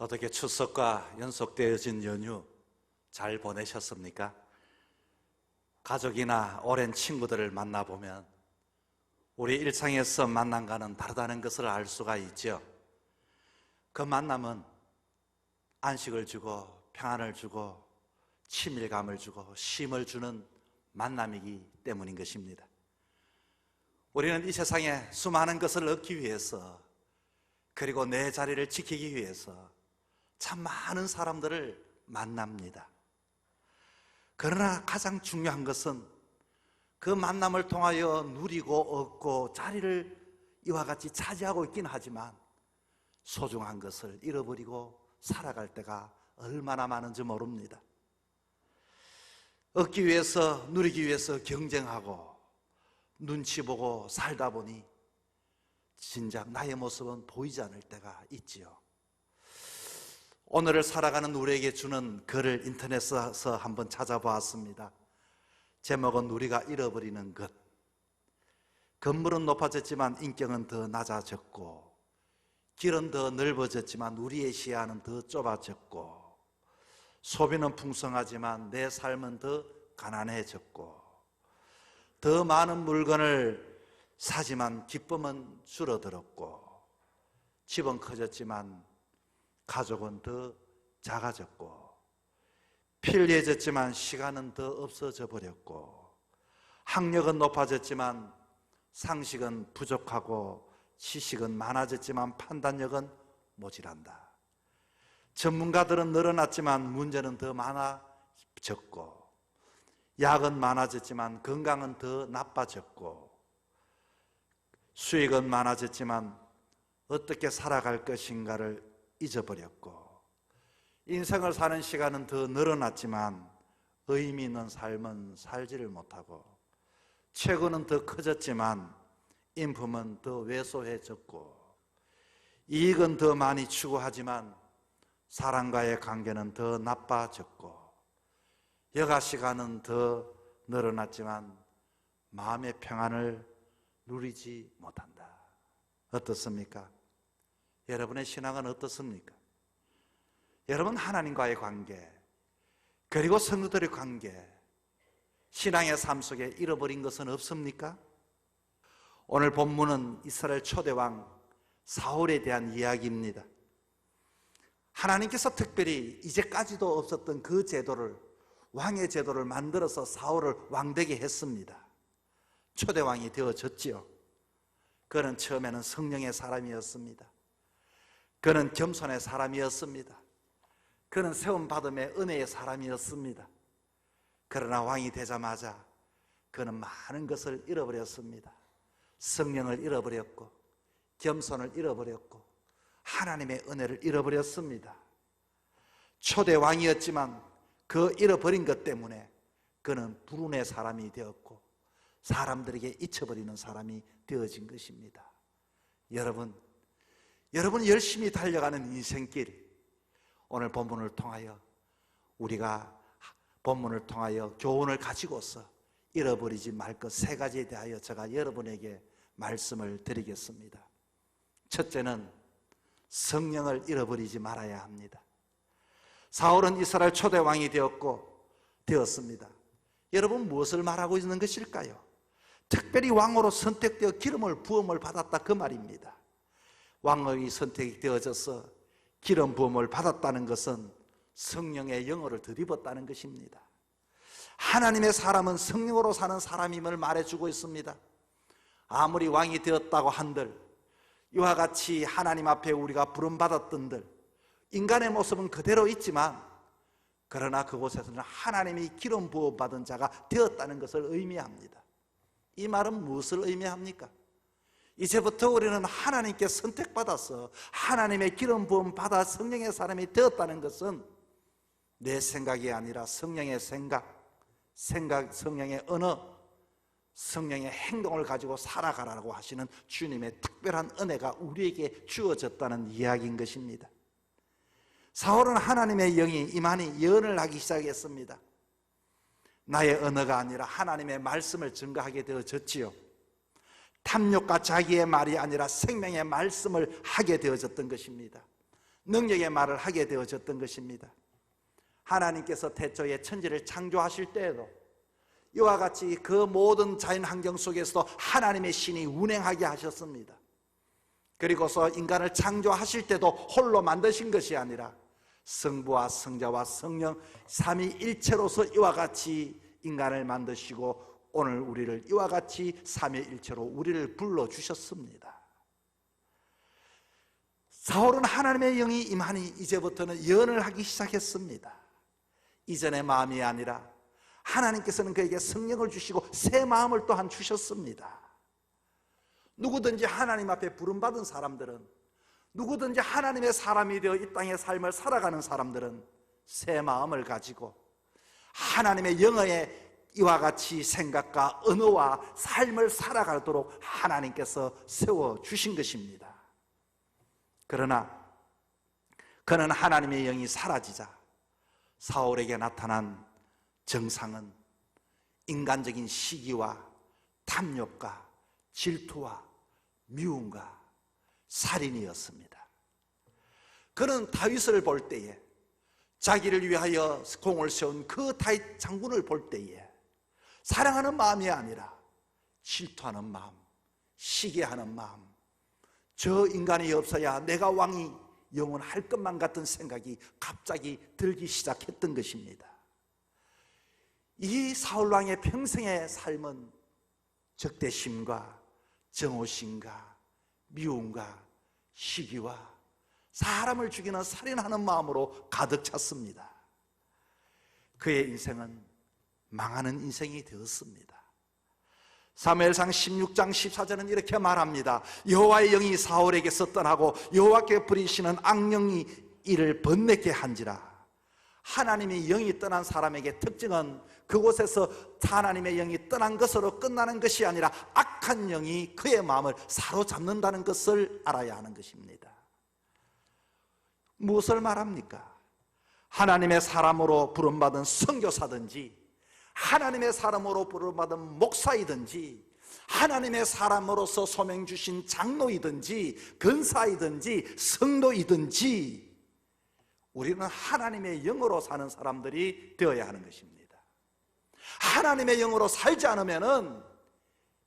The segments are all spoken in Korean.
어떻게 추석과 연속되어진 연휴 잘 보내셨습니까? 가족이나 오랜 친구들을 만나보면 우리 일상에서 만남과는 다르다는 것을 알 수가 있죠. 그 만남은 안식을 주고 평안을 주고 친밀감을 주고 쉼을 주는 만남이기 때문인 것입니다. 우리는 이 세상에 수많은 것을 얻기 위해서, 그리고 내 자리를 지키기 위해서 참 많은 사람들을 만납니다. 그러나 가장 중요한 것은 그 만남을 통하여 누리고 얻고 자리를 이와 같이 차지하고 있긴 하지만 소중한 것을 잃어버리고 살아갈 때가 얼마나 많은지 모릅니다. 얻기 위해서, 누리기 위해서 경쟁하고 눈치 보고 살다 보니 진작 나의 모습은 보이지 않을 때가 있지요. 오늘을 살아가는 우리에게 주는 글을 인터넷에서 한번 찾아보았습니다. 제목은 우리가 잃어버리는 것. 건물은 높아졌지만 인격은 더 낮아졌고, 길은 더 넓어졌지만 우리의 시야는 더 좁아졌고, 소비는 풍성하지만 내 삶은 더 가난해졌고, 더 많은 물건을 사지만 기쁨은 줄어들었고, 집은 커졌지만 가족은 더 작아졌고, 편리해졌지만 시간은 더 없어져 버렸고, 학력은 높아졌지만 상식은 부족하고, 지식은 많아졌지만 판단력은 모자란다. 전문가들은 늘어났지만 문제는 더 많아졌고, 약은 많아졌지만 건강은 더 나빠졌고, 수익은 많아졌지만 어떻게 살아갈 것인가를 잊어버렸고, 인생을 사는 시간은 더 늘어났지만 의미 있는 삶은 살지를 못하고, 채권은 더 커졌지만 인품은 더 왜소해졌고, 이익은 더 많이 추구하지만 사람과의 관계는 더 나빠졌고, 여가 시간은 더 늘어났지만 마음의 평안을 누리지 못한다. 어떻습니까? 여러분의 신앙은 어떻습니까? 여러분, 하나님과의 관계, 그리고 성도들의 관계, 신앙의 삶 속에 잃어버린 것은 없습니까? 오늘 본문은 이스라엘 초대왕 사울에 대한 이야기입니다. 하나님께서 특별히 이제까지도 없었던 그 제도를, 왕의 제도를 만들어서 사울을 왕되게 했습니다. 초대왕이 되어졌지요. 그는 처음에는 성령의 사람이었습니다. 그는 겸손의 사람이었습니다. 그는 세움받음의 은혜의 사람이었습니다. 그러나 왕이 되자마자 그는 많은 것을 잃어버렸습니다. 성령을 잃어버렸고, 겸손을 잃어버렸고, 하나님의 은혜를 잃어버렸습니다. 초대 왕이었지만 그 잃어버린 것 때문에 그는 불운의 사람이 되었고, 사람들에게 잊혀버리는 사람이 되어진 것입니다. 여러분 열심히 달려가는 인생길, 오늘 본문을 통하여 우리가 본문을 통하여 교훈을 가지고서 잃어버리지 말 것 세 가지에 대하여 제가 여러분에게 말씀을 드리겠습니다. 첫째는 성령을 잃어버리지 말아야 합니다. 사울은 이스라엘 초대 왕이 되었습니다. 여러분, 무엇을 말하고 있는 것일까요? 특별히 왕으로 선택되어 기름을 부음을 받았다, 그 말입니다. 왕의 선택이 되어져서 기름 부음을 받았다는 것은 성령의 영어를 덧입었다는 것입니다. 하나님의 사람은 성령으로 사는 사람임을 말해주고 있습니다. 아무리 왕이 되었다고 한들, 이와 같이 하나님 앞에 우리가 부름받았던들, 인간의 모습은 그대로 있지만, 그러나 그곳에서는 하나님이 기름 부어 받은 자가 되었다는 것을 의미합니다. 이 말은 무엇을 의미합니까? 이제부터 우리는 하나님께 선택받아서 하나님의 기름 부음 받아 성령의 사람이 되었다는 것은 내 생각이 아니라 성령의 생각, 성령의 언어, 성령의 행동을 가지고 살아가라고 하시는 주님의 특별한 은혜가 우리에게 주어졌다는 이야기인 것입니다. 사울은 하나님의 영이 임하니 예언을 하기 시작했습니다. 나의 언어가 아니라 하나님의 말씀을 증거하게 되어졌지요. 탐욕과 자기의 말이 아니라 생명의 말씀을 하게 되어졌던 것입니다. 능력의 말을 하게 되어졌던 것입니다. 하나님께서 태초에 천지를 창조하실 때에도 이와 같이 그 모든 자연 환경 속에서도 하나님의 신이 운행하게 하셨습니다. 그리고서 인간을 창조하실 때도 홀로 만드신 것이 아니라 성부와 성자와 성령 삼위일체로서 이와 같이 인간을 만드시고 오늘 우리를 이와 같이 삼위일체로 우리를 불러주셨습니다. 사울은 하나님의 영이 임하니 이제부터는 예언을 하기 시작했습니다. 이전의 마음이 아니라 하나님께서는 그에게 성령을 주시고 새 마음을 또한 주셨습니다. 누구든지 하나님 앞에 부름받은 사람들은, 누구든지 하나님의 사람이 되어 이 땅의 삶을 살아가는 사람들은 새 마음을 가지고 하나님의 영의 이와 같이 생각과 언어와 삶을 살아가도록 하나님께서 세워주신 것입니다. 그러나 그는 하나님의 영이 사라지자 사울에게 나타난 정상은 인간적인 시기와 탐욕과 질투와 미움과 살인이었습니다. 그는 다윗을 볼 때에, 자기를 위하여 공을 세운 그 다윗 장군을 볼 때에 사랑하는 마음이 아니라 질투하는 마음, 시기하는 마음, 저 인간이 없어야 내가 왕이 영원할 것만 같은 생각이 갑자기 들기 시작했던 것입니다. 이 사울왕의 평생의 삶은 적대심과 정오심과 미움과 시기와 사람을 죽이는 살인하는 마음으로 가득 찼습니다. 그의 인생은 망하는 인생이 되었습니다. 사무엘상 16장 14절은 이렇게 말합니다. 여호와의 영이 사울에게서 떠나고 여호와께 부리시는 악령이 이를 번뇌케 한지라. 하나님의 영이 떠난 사람에게 특징은 그곳에서 하나님의 영이 떠난 것으로 끝나는 것이 아니라 악한 영이 그의 마음을 사로잡는다는 것을 알아야 하는 것입니다. 무엇을 말합니까? 하나님의 사람으로 부름받은 선교사든지, 하나님의 사람으로 부름받은 목사이든지, 하나님의 사람으로서 소명 주신 장로이든지 근사이든지 성도이든지 우리는 하나님의 영으로 사는 사람들이 되어야 하는 것입니다. 하나님의 영으로 살지 않으면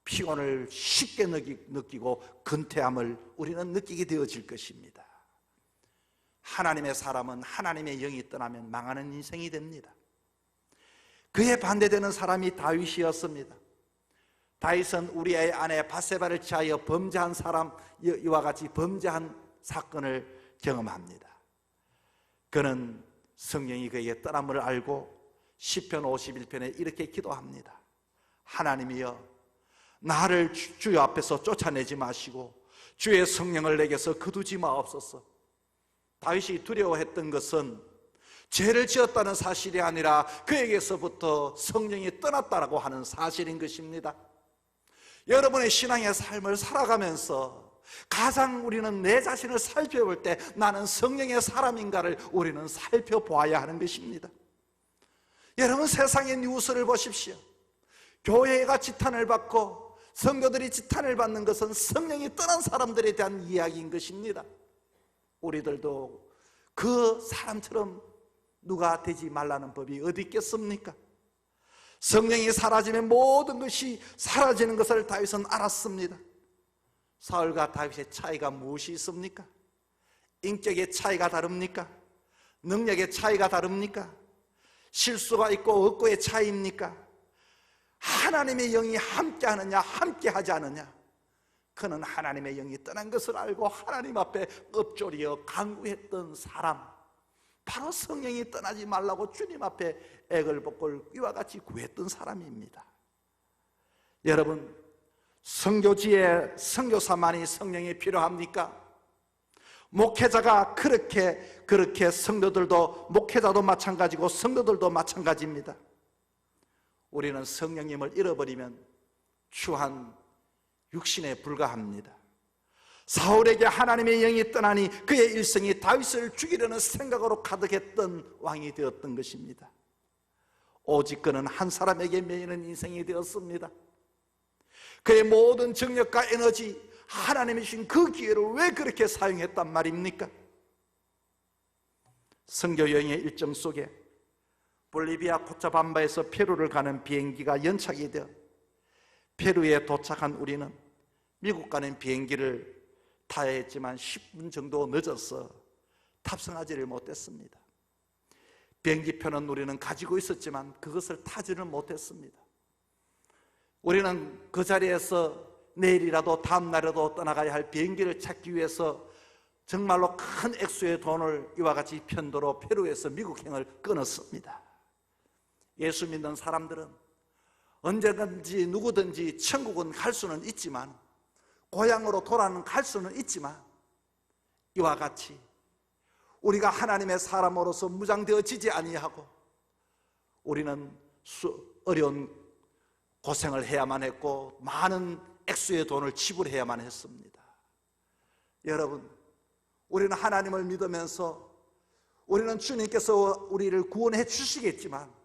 피곤을 쉽게 느끼고 근태함을 우리는 느끼게 되어질 것입니다. 하나님의 사람은 하나님의 영이 떠나면 망하는 인생이 됩니다. 그에 반대되는 사람이 다윗이었습니다. 다윗은 우리아의 아내 밧세바를 취하여 범죄한 사람, 이와 같이 범죄한 사건을 경험합니다. 그는 성령이 그에게 떠남을 알고 시편 51편에 이렇게 기도합니다. 하나님이여, 나를 주여 앞에서 쫓아내지 마시고 주의 성령을 내게서 거두지 마옵소서. 다윗이 두려워했던 것은 죄를 지었다는 사실이 아니라 그에게서부터 성령이 떠났다라고 하는 사실인 것입니다. 여러분의 신앙의 삶을 살아가면서 가장 우리는 내 자신을 살펴볼 때 나는 성령의 사람인가를 우리는 살펴보아야 하는 것입니다. 여러분, 세상의 뉴스를 보십시오. 교회가 지탄을 받고 성도들이 지탄을 받는 것은 성령이 떠난 사람들에 대한 이야기인 것입니다. 우리들도 그 사람처럼 누가 되지 말라는 법이 어디 있겠습니까? 성령이 사라지면 모든 것이 사라지는 것을 다윗은 알았습니다. 사울과 다윗의 차이가 무엇이 있습니까? 인격의 차이가 다릅니까? 능력의 차이가 다릅니까? 실수가 있고 없고의 차이입니까? 하나님의 영이 함께하느냐 함께하지 않느냐? 그는 하나님의 영이 떠난 것을 알고 하나님 앞에 엎조리어 간구했던 사람, 바로 성령이 떠나지 말라고 주님 앞에 액을 벗고 이와 같이 구했던 사람입니다. 여러분, 선교지에 선교사만이 성령이 필요합니까? 목회자가 그렇게 성도들도, 목회자도 마찬가지고 성도들도 마찬가지입니다. 우리는 성령님을 잃어버리면 추한 육신에 불과합니다. 사울에게 하나님의 영이 떠나니 그의 일생이 다윗을 죽이려는 생각으로 가득했던 왕이 되었던 것입니다. 오직 그는 한 사람에게 매이는 인생이 되었습니다. 그의 모든 정력과 에너지, 하나님이 주신 그 기회를 왜 그렇게 사용했단 말입니까? 선교 여행의 일정 속에 볼리비아 코차밤바에서 페루를 가는 비행기가 연착이 되어 페루에 도착한 우리는 미국 가는 비행기를 타야 했지만 10분 정도 늦어서 탑승하지를 못했습니다. 비행기표는 우리는 가지고 있었지만 그것을 타지를 못했습니다. 우리는 그 자리에서 내일이라도 다음 날에도 떠나가야 할 비행기를 찾기 위해서 정말로 큰 액수의 돈을 이와 같이 편도로 페루에서 미국행을 끊었습니다. 예수 믿는 사람들은 언제든지 누구든지 천국은 갈 수는 있지만, 고향으로 돌아는 갈 수는 있지만, 이와 같이 우리가 하나님의 사람으로서 무장되어지지 아니하고 우리는 어려운 고생을 해야만 했고 많은 액수의 돈을 지불해야만 했습니다. 여러분, 우리는 하나님을 믿으면서 우리는 주님께서 우리를 구원해 주시겠지만,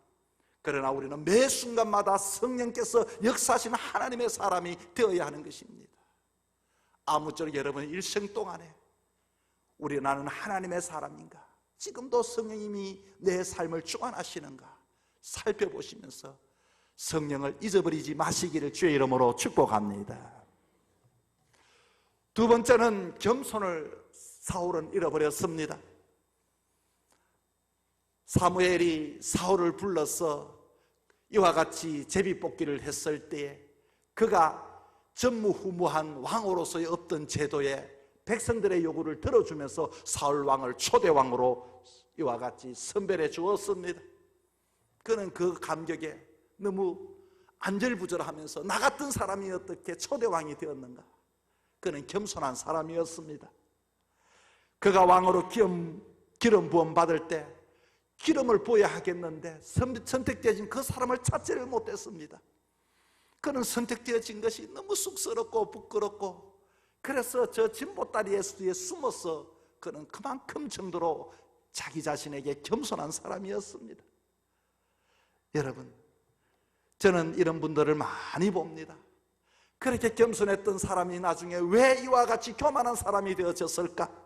그러나 우리는 매 순간마다 성령께서 역사하시는 하나님의 사람이 되어야 하는 것입니다. 아무쪼록 여러분 일생 동안에 나는 하나님의 사람인가, 지금도 성령님이 내 삶을 주관하시는가 살펴보시면서 성령을 잊어버리지 마시기를 주의 이름으로 축복합니다. 두 번째는 겸손을 사울은 잃어버렸습니다. 사무엘이 사울을 불러서 이와 같이 제비뽑기를 했을 때에 그가 전무후무한 왕으로서의 어떤 제도에 백성들의 요구를 들어주면서 사울 왕을 초대왕으로 이와 같이 선별해 주었습니다. 그는 그 감격에 너무 안절부절하면서 나 같은 사람이 어떻게 초대왕이 되었는가. 그는 겸손한 사람이었습니다. 그가 왕으로 기름 부음 받을 때 기름을 부어야 하겠는데 선택되어진 그 사람을 찾지를 못했습니다. 그는 선택되어진 것이 너무 쑥스럽고 부끄럽고, 그래서 저 진보다리에 숨어서 그는 그만큼 정도로 자기 자신에게 겸손한 사람이었습니다. 여러분, 저는 이런 분들을 많이 봅니다. 그렇게 겸손했던 사람이 나중에 왜 이와 같이 교만한 사람이 되어졌을까?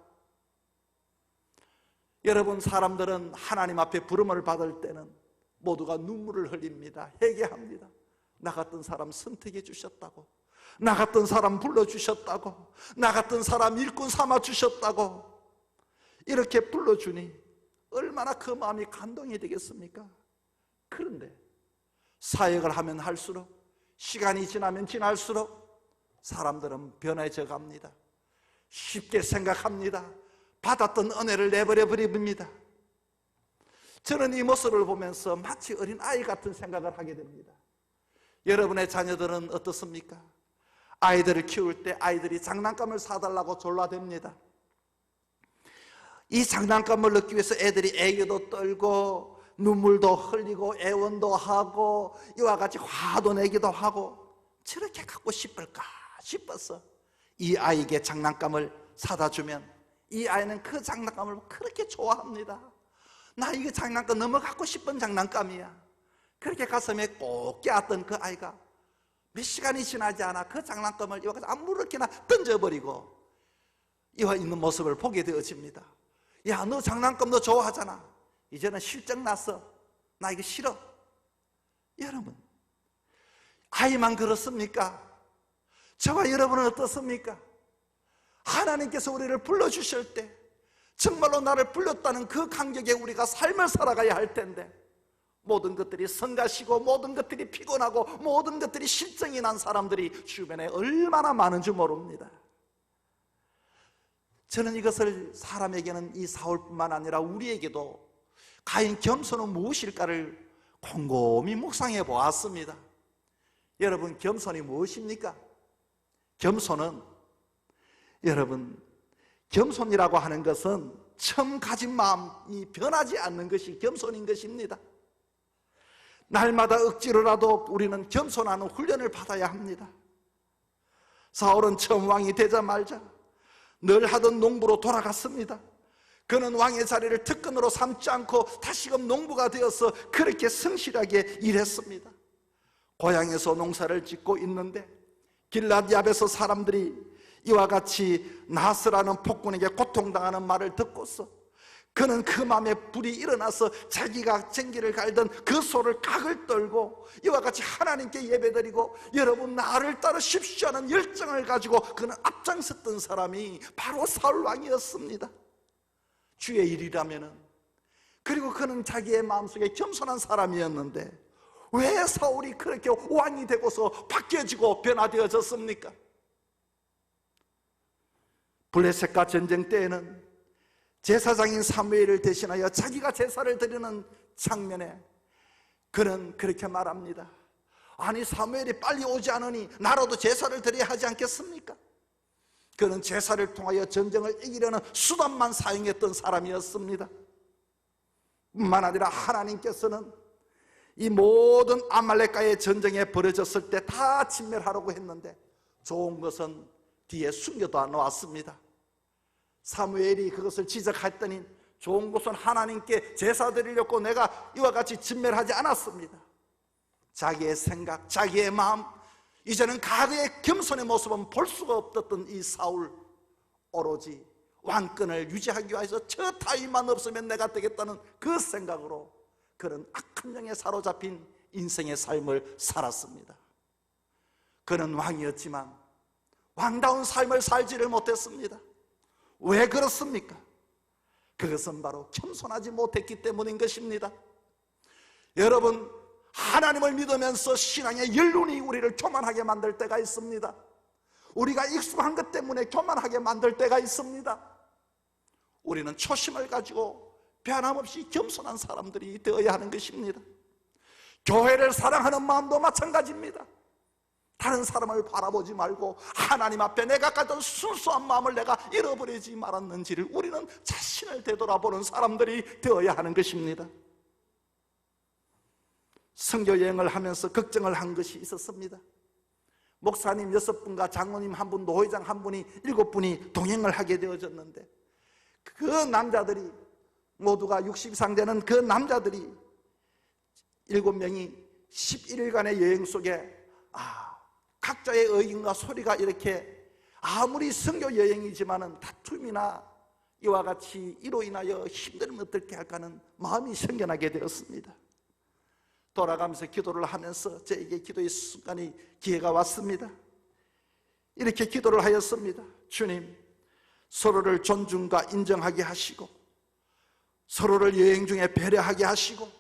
여러분, 사람들은 하나님 앞에 부름을 받을 때는 모두가 눈물을 흘립니다. 회개합니다. 나 같은 사람 선택해 주셨다고, 나 같은 사람 불러주셨다고, 나 같은 사람 일꾼 삼아 주셨다고 이렇게 불러주니 얼마나 그 마음이 감동이 되겠습니까? 그런데 사역을 하면 할수록, 시간이 지나면 지날수록 사람들은 변해져 갑니다. 쉽게 생각합니다. 받았던 은혜를 내버려 버립니다. 저는 이 모습을 보면서 마치 어린 아이 같은 생각을 하게 됩니다. 여러분의 자녀들은 어떻습니까? 아이들을 키울 때 아이들이 장난감을 사달라고 졸라댑니다. 이 장난감을 넣기 위해서 애들이 애교도 떨고 눈물도 흘리고 애원도 하고 이와 같이 화도 내기도 하고, 저렇게 갖고 싶을까 싶어서 이 아이에게 장난감을 사다 주면 이 아이는 그 장난감을 그렇게 좋아합니다. 나 이거 장난감 너무 갖고 싶은 장난감이야. 그렇게 가슴에 꼭 껴왔던 그 아이가 몇 시간이 지나지 않아 그 장난감을 이와 같이 아무렇게나 던져버리고 이와 있는 모습을 보게 되어집니다. 야, 너 장난감 너 좋아하잖아. 이제는 실적 났어. 나 이거 싫어. 여러분, 아이만 그렇습니까? 저와 여러분은 어떻습니까? 하나님께서 우리를 불러주실 때 정말로 나를 불렀다는 그 감격에 우리가 삶을 살아가야 할 텐데, 모든 것들이 성가시고 모든 것들이 피곤하고 모든 것들이 실정이 난 사람들이 주변에 얼마나 많은 줄 모릅니다. 저는 이것을 사람에게는 이 사울뿐만 아니라 우리에게도 과연 겸손은 무엇일까를 곰곰이 묵상해 보았습니다. 여러분, 겸손이 무엇입니까? 겸손은, 여러분, 겸손이라고 하는 것은 처음 가진 마음이 변하지 않는 것이 겸손인 것입니다. 날마다 억지로라도 우리는 겸손하는 훈련을 받아야 합니다. 사울은 처음 왕이 되자마자 늘 하던 농부로 돌아갔습니다. 그는 왕의 자리를 특권으로 삼지 않고 다시금 농부가 되어서 그렇게 성실하게 일했습니다. 고향에서 농사를 짓고 있는데 길랏야베에서 사람들이 이와 같이 나스라는 폭군에게 고통당하는 말을 듣고서 그는 그 마음에 불이 일어나서 자기가 쟁기를 갈던 그 소를 각을 떨고 이와 같이 하나님께 예배드리고 여러분 나를 따르십시오 하는 열정을 가지고 그는 앞장섰던 사람이 바로 사울 왕이었습니다. 주의 일이라면은. 그리고 그는 자기의 마음속에 겸손한 사람이었는데 왜 사울이 그렇게 왕이 되고서 바뀌어지고 변화되어졌습니까? 블레셋과 전쟁 때에는 제사장인 사무엘을 대신하여 자기가 제사를 드리는 장면에 그는 그렇게 말합니다. 아니 사무엘이 빨리 오지 않으니 나라도 제사를 드려야 하지 않겠습니까? 그는 제사를 통하여 전쟁을 이기려는 수단만 사용했던 사람이었습니다. 뿐만 아니라 하나님께서는 이 모든 아말렉과의 전쟁에 벌어졌을 때 다 진멸하려고 했는데 좋은 것은 뒤에 숨겨져 놓았습니다. 사무엘이 그것을 지적했더니 좋은 것은 하나님께 제사 드리려고 내가 이와 같이 진멸하지 않았습니다. 자기의 생각, 자기의 마음, 이제는 과거의 겸손의 모습은 볼 수가 없었던 이 사울, 오로지 왕권을 유지하기 위해서 저 타인만 없으면 내가 되겠다는 그 생각으로 그는 악한 영에 사로잡힌 인생의 삶을 살았습니다. 그는 왕이었지만 왕다운 삶을 살지를 못했습니다. 왜 그렇습니까? 그것은 바로 겸손하지 못했기 때문인 것입니다. 여러분, 하나님을 믿으면서 신앙의 연륜이 우리를 교만하게 만들 때가 있습니다. 우리가 익숙한 것 때문에 교만하게 만들 때가 있습니다. 우리는 초심을 가지고 변함없이 겸손한 사람들이 되어야 하는 것입니다. 교회를 사랑하는 마음도 마찬가지입니다. 다른 사람을 바라보지 말고 하나님 앞에 내가 가진 순수한 마음을 내가 잃어버리지 말았는지를 우리는 자신을 되돌아보는 사람들이 되어야 하는 것입니다. 선교 여행을 하면서 걱정을 한 것이 있었습니다. 목사님 6분과 장로님 1분, 노회장 1분이 7분이 동행을 하게 되어졌는데 그 남자들이 모두가 60 이상 되는 그 남자들이 7명이 11일간의 여행 속에 각자의 의견과 소리가 이렇게 아무리 선교 여행이지만은 다툼이나 이와 같이 이로 인하여 힘들면 어떻게 할까는 마음이 생겨나게 되었습니다. 돌아가면서 기도를 하면서 저에게 기도의 순간이 기회가 왔습니다. 이렇게 기도를 하였습니다. 주님, 서로를 존중과 인정하게 하시고 서로를 여행 중에 배려하게 하시고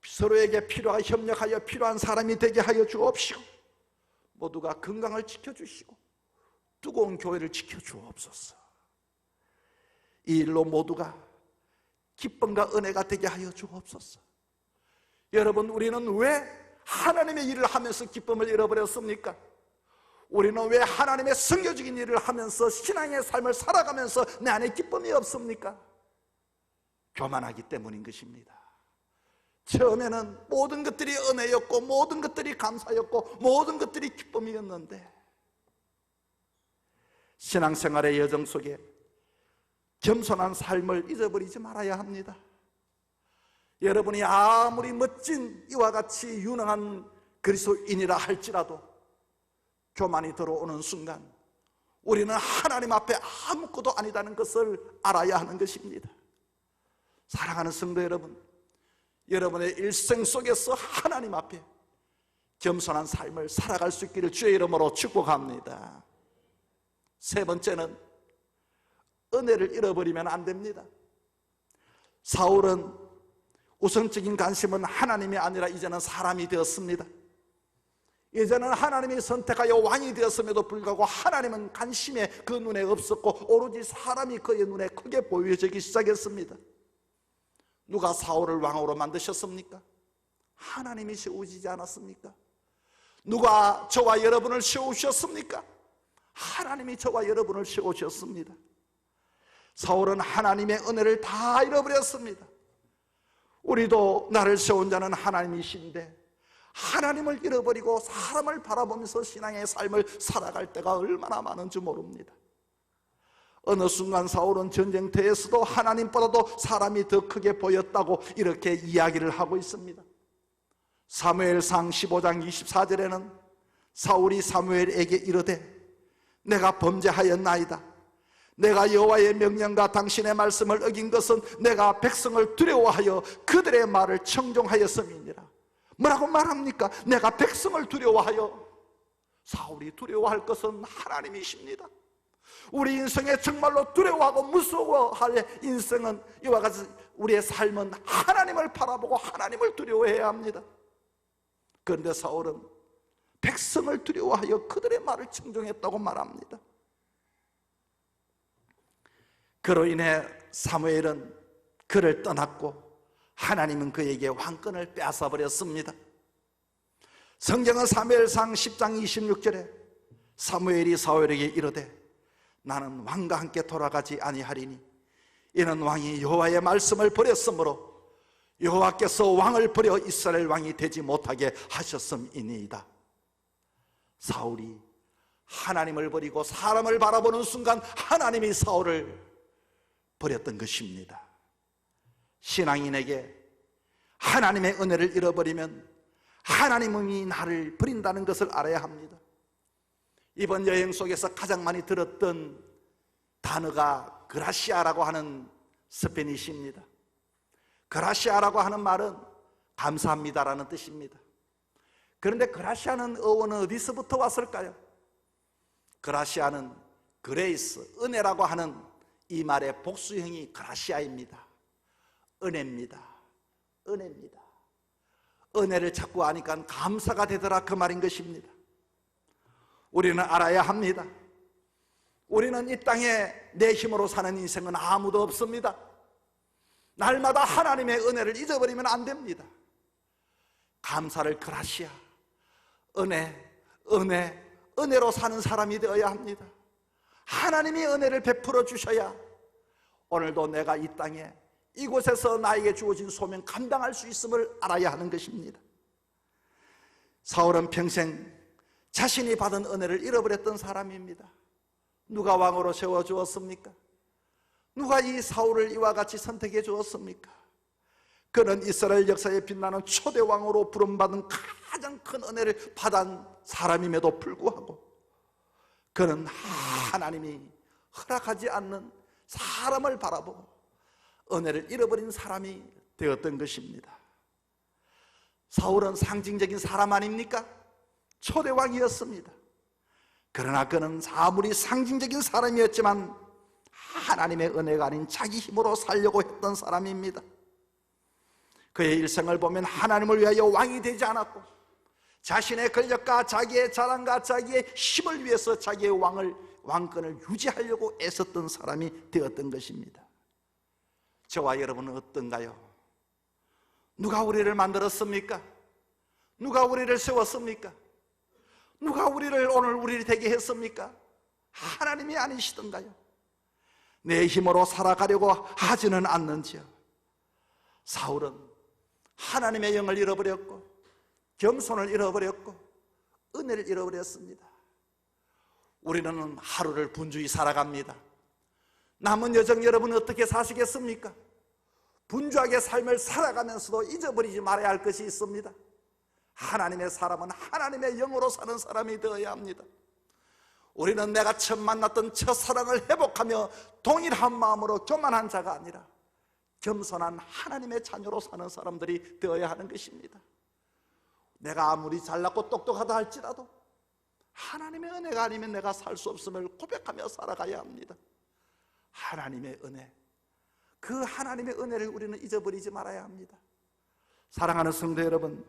서로에게 협력하여 필요한 사람이 되게 하여 주옵시고 모두가 건강을 지켜주시고 뜨거운 교회를 지켜주옵소서. 이 일로 모두가 기쁨과 은혜가 되게 하여 주옵소서. 여러분, 우리는 왜 하나님의 일을 하면서 기쁨을 잃어버렸습니까? 우리는 왜 하나님의 선교적인 일을 하면서 신앙의 삶을 살아가면서 내 안에 기쁨이 없습니까? 교만하기 때문인 것입니다. 처음에는 모든 것들이 은혜였고 모든 것들이 감사였고 모든 것들이 기쁨이었는데 신앙생활의 여정 속에 겸손한 삶을 잊어버리지 말아야 합니다. 여러분이 아무리 멋진 이와 같이 유능한 그리스도인이라 할지라도 교만이 들어오는 순간 우리는 하나님 앞에 아무것도 아니다는 것을 알아야 하는 것입니다. 사랑하는 성도 여러분, 여러분의 일생 속에서 하나님 앞에 겸손한 삶을 살아갈 수 있기를 주의 이름으로 축복합니다. 세 번째는 은혜를 잃어버리면 안 됩니다. 사울은 우선적인 관심은 하나님이 아니라 이제는 사람이 되었습니다. 이제는 하나님이 선택하여 왕이 되었음에도 불구하고 하나님은 관심에 그 눈에 없었고 오로지 사람이 그의 눈에 크게 보여지기 시작했습니다. 누가 사울을 왕으로 만드셨습니까? 하나님이 세우시지 않았습니까? 누가 저와 여러분을 세우셨습니까? 하나님이 저와 여러분을 세우셨습니다. 사울은 하나님의 은혜를 다 잃어버렸습니다. 우리도 나를 세운 자는 하나님이신데 하나님을 잃어버리고 사람을 바라보면서 신앙의 삶을 살아갈 때가 얼마나 많은지 모릅니다. 어느 순간 사울은 전쟁터에서도 하나님보다도 사람이 더 크게 보였다고 이렇게 이야기를 하고 있습니다. 사무엘상 15장 24절에는 사울이 사무엘에게 이르되 내가 범죄하였나이다. 내가 여호와의 명령과 당신의 말씀을 어긴 것은 내가 백성을 두려워하여 그들의 말을 청종하였음이니라. 뭐라고 말합니까? 내가 백성을 두려워하여. 사울이 두려워할 것은 하나님이십니다. 우리 인생에 정말로 두려워하고 무서워할 인생은, 이와 같이 우리의 삶은 하나님을 바라보고 하나님을 두려워해야 합니다. 그런데 사울은 백성을 두려워하여 그들의 말을 청종했다고 말합니다. 그로 인해 사무엘은 그를 떠났고 하나님은 그에게 왕권을 빼앗아버렸습니다. 성경은 사무엘상 10장 26절에 사무엘이 사울에게 이르되 나는 왕과 함께 돌아가지 아니하리니 이는 왕이 여호와의 말씀을 버렸으므로 여호와께서 왕을 버려 이스라엘 왕이 되지 못하게 하셨음이니이다. 사울이 하나님을 버리고 사람을 바라보는 순간 하나님이 사울을 버렸던 것입니다. 신앙인에게 하나님의 은혜를 잃어버리면 하나님이 나를 버린다는 것을 알아야 합니다. 이번 여행 속에서 가장 많이 들었던 단어가 그라시아라고 하는 스페니쉬입니다. 그라시아라고 하는 말은 감사합니다라는 뜻입니다. 그런데 그라시아는 어원은 어디서부터 왔을까요? 그라시아는 그레이스, 은혜라고 하는 이 말의 복수형이 그라시아입니다. 은혜입니다. 은혜입니다. 은혜를 자꾸 아니까 감사가 되더라, 그 말인 것입니다. 우리는 알아야 합니다. 우리는 이 땅에 내 힘으로 사는 인생은 아무도 없습니다. 날마다 하나님의 은혜를 잊어버리면 안 됩니다. 감사를 그라시아, 은혜로 사는 사람이 되어야 합니다. 하나님이 은혜를 베풀어 주셔야 오늘도 내가 이 땅에 이곳에서 나에게 주어진 소명 감당할 수 있음을 알아야 하는 것입니다. 사울은 평생 자신이 받은 은혜를 잃어버렸던 사람입니다. 누가 왕으로 세워주었습니까? 누가 이 사울을 이와 같이 선택해 주었습니까? 그는 이스라엘 역사에 빛나는 초대 왕으로 부름받은 가장 큰 은혜를 받은 사람임에도 불구하고 그는 하나님이 허락하지 않는 사람을 바라보고 은혜를 잃어버린 사람이 되었던 것입니다. 사울은 상징적인 사람 아닙니까? 초대왕이었습니다. 그러나 그는 아무리 상징적인 사람이었지만 하나님의 은혜가 아닌 자기 힘으로 살려고 했던 사람입니다. 그의 일생을 보면 하나님을 위하여 왕이 되지 않았고 자신의 권력과 자기의 자랑과 자기의 힘을 위해서 자기의 왕권을 유지하려고 애썼던 사람이 되었던 것입니다. 저와 여러분은 어떤가요? 누가 우리를 만들었습니까? 누가 우리를 세웠습니까? 누가 오늘 우리를 되게 했습니까? 하나님이 아니시던가요? 내 힘으로 살아가려고 하지는 않는지요? 사울은 하나님의 영을 잃어버렸고 겸손을 잃어버렸고 은혜를 잃어버렸습니다. 우리는 하루를 분주히 살아갑니다. 남은 여정 여러분은 어떻게 사시겠습니까? 분주하게 삶을 살아가면서도 잊어버리지 말아야 할 것이 있습니다. 하나님의 사람은 하나님의 영으로 사는 사람이 되어야 합니다. 우리는 내가 처음 만났던 첫사랑을 회복하며 동일한 마음으로 교만한 자가 아니라 겸손한 하나님의 자녀로 사는 사람들이 되어야 하는 것입니다. 내가 아무리 잘났고 똑똑하다 할지라도 하나님의 은혜가 아니면 내가 살 수 없음을 고백하며 살아가야 합니다. 하나님의 은혜, 그 하나님의 은혜를 우리는 잊어버리지 말아야 합니다. 사랑하는 성도 여러분,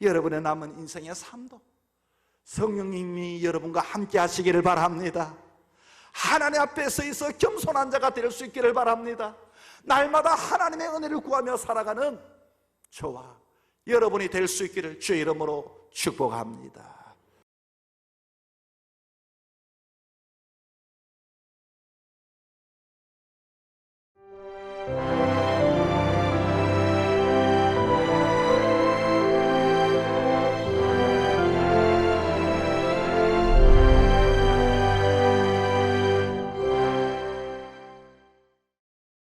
여러분의 남은 인생의 삶도 성령님이 여러분과 함께 하시기를 바랍니다. 하나님 앞에 서 있어 겸손한 자가 될 수 있기를 바랍니다. 날마다 하나님의 은혜를 구하며 살아가는 저와 여러분이 될 수 있기를 주의 이름으로 축복합니다.